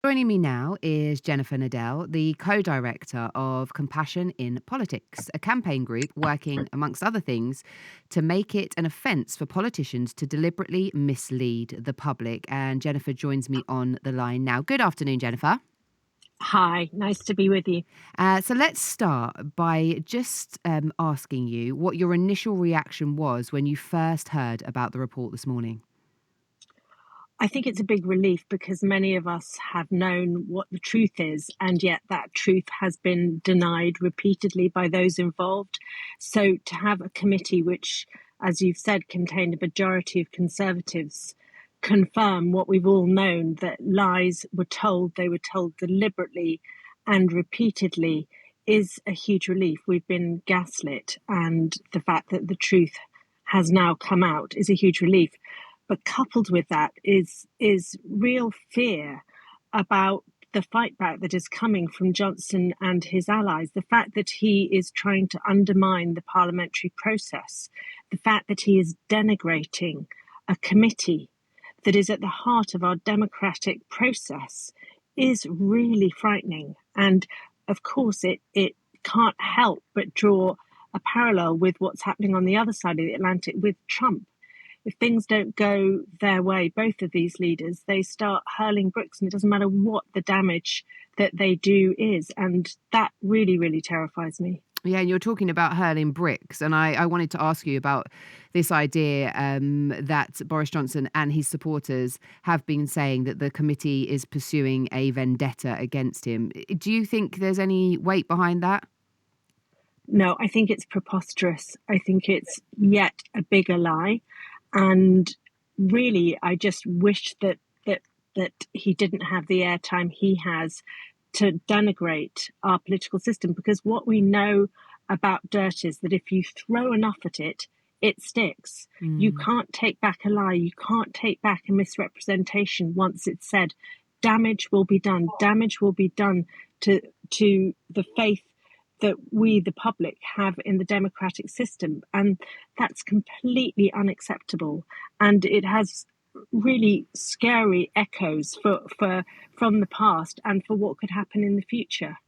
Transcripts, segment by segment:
Joining me now is Jennifer Nadell, the co-director of Compassion in Politics, a campaign group working, amongst other things, to make it an offence for politicians to deliberately mislead the public. And Jennifer joins me on the line now. Good afternoon, Jennifer. Hi, nice to be with you. So let's start by just asking you what your initial reaction was when you first heard about the report this morning. I think it's a big relief because many of us have known what the truth is, and yet that truth has been denied repeatedly by those involved. So to have a committee which, as you've said, contained a majority of Conservatives confirm what we've all known, that lies were told, they were told deliberately and repeatedly, is a huge relief. We've been gaslit, and the fact that the truth has now come out is a huge relief. But coupled with that is real fear about the fight back that is coming from Johnson and his allies. The fact that he is trying to undermine the parliamentary process, the fact that he is denigrating a committee that is at the heart of our democratic process is really frightening. And of course, it can't help but draw a parallel with what's happening on the other side of the Atlantic with Trump. If things don't go their way, both of these leaders, they start hurling bricks, and it doesn't matter what the damage that they do is. And that really, really terrifies me. Yeah, and you're talking about hurling bricks, and I wanted to ask you about this idea that Boris Johnson and his supporters have been saying that the committee is pursuing a vendetta against him. Do you think there's any weight behind that? No, I think it's preposterous. I think it's yet a bigger lie. And really, I just wish that he didn't have the airtime he has to denigrate our political system, because what we know about dirt is that if you throw enough at it, it sticks. You Mm. can't take back a lie. You can't take back a misrepresentation once it's said. Damage will be done. Damage will be done to the faith that we, the public, have in the democratic system. And that's completely unacceptable. And it has really scary echoes from the past and for what could happen in the future.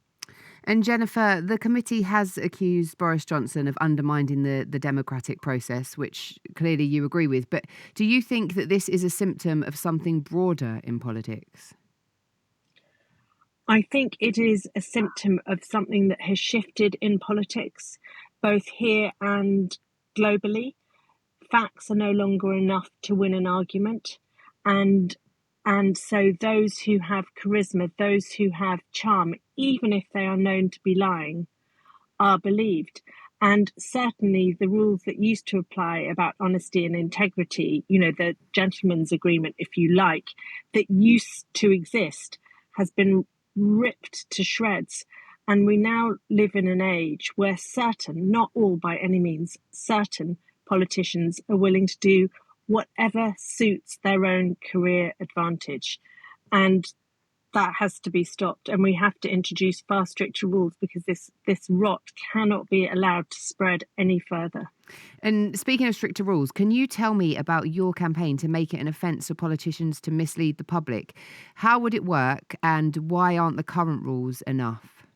And Jennifer, the committee has accused Boris Johnson of undermining the democratic process, which clearly you agree with. But do you think that this is a symptom of something broader in politics? I think it is a symptom of something that has shifted in politics, both here and globally. Facts are no longer enough to win an argument, and so those who have charisma, those who have charm, even if they are known to be lying, are believed. And certainly the rules that used to apply about honesty and integrity, the gentleman's agreement, if you like, that used to exist, has been ripped to shreds. And we now live in an age where certain, not all by any means, certain politicians are willing to do whatever suits their own career advantage. And that has to be stopped, and we have to introduce far stricter rules, because this rot cannot be allowed to spread any further. And speaking of stricter rules, can you tell me about your campaign to make it an offence for politicians to mislead the public? How would it work, and why aren't the current rules enough?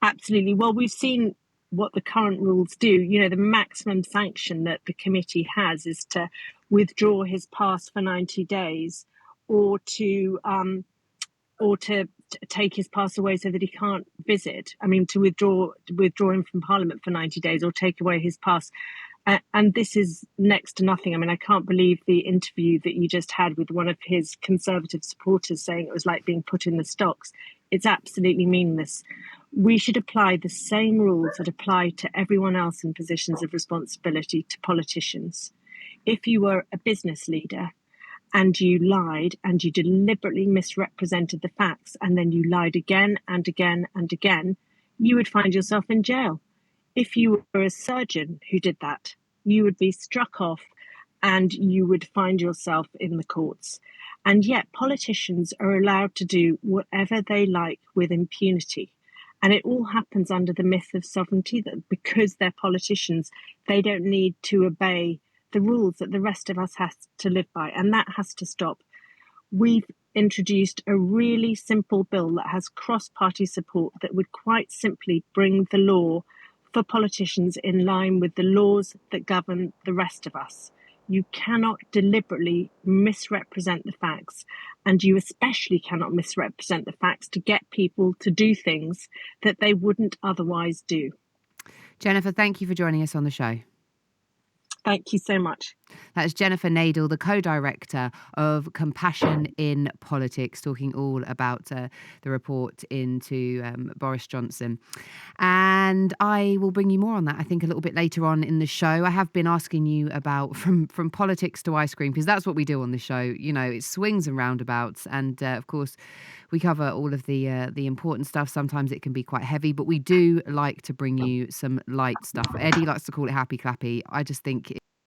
Absolutely. Well, we've seen what the current rules do. The maximum sanction that the committee has is to withdraw his pass for 90 days, or to take his pass away so that he can't visit. I mean, to withdraw him from Parliament for 90 days, or take away his pass. And this is next to nothing. I mean, I can't believe the interview that you just had with one of his Conservative supporters saying it was like being put in the stocks. It's absolutely meaningless. We should apply the same rules that apply to everyone else in positions of responsibility to politicians. If you were a business leader and you lied and you deliberately misrepresented the facts, and then you lied again and again and again, you would find yourself in jail. If you were a surgeon who did that, you would be struck off and you would find yourself in the courts. And yet politicians are allowed to do whatever they like with impunity. And it all happens under the myth of sovereignty, that because they're politicians, they don't need to obey the rules that the rest of us has to live by. And that has to stop. We've introduced a really simple bill that has cross-party support that would quite simply bring the law for politicians in line with the laws that govern the rest of us. You cannot deliberately misrepresent the facts, and you especially cannot misrepresent the facts to get people to do things that they wouldn't otherwise do. Jennifer, thank you for joining us on the show. Thank you so much. That's Jennifer Nadel, the co-director of Compassion in Politics, talking all about the report into Boris Johnson. And I will bring you more on that, I think, a little bit later on in the show. I have been asking you about from politics to ice cream, because that's what we do on the show. You know, it swings and roundabouts. And of course, we cover all of the important stuff. Sometimes it can be quite heavy, but we do like to bring you some light stuff. Eddie likes to call it happy clappy. I just think